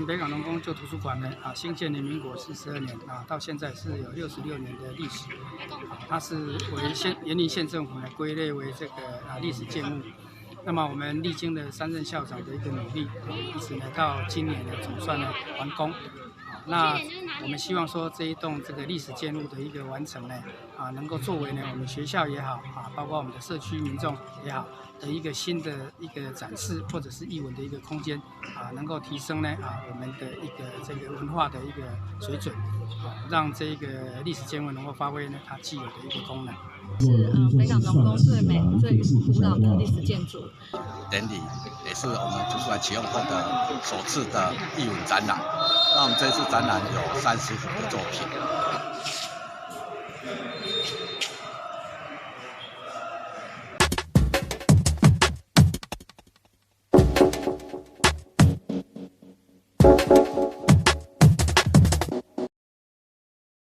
们北港农工旧图书馆呢，兴建于民国42年到现在是有66年的历史。它是为园林县政府呢归类为这个历史建物。那么我们历经了3任校长的一个努力，一直呢到今年呢总算呢完工。那我们希望说这一栋这个历史建物的一个完成呢，能够作为呢我们学校也好包括我们的社区民众也好的一个新的一个展示或者是艺文的一个空间能够提升呢我们的一个这个文化的一个水准让这个历史建物能够发挥呢它既有的一个功能。是北港农工最美、最古老的历史建筑。典礼也是我们图书馆启用后的首次的艺文展览。那我们这次展览有30幅的作品。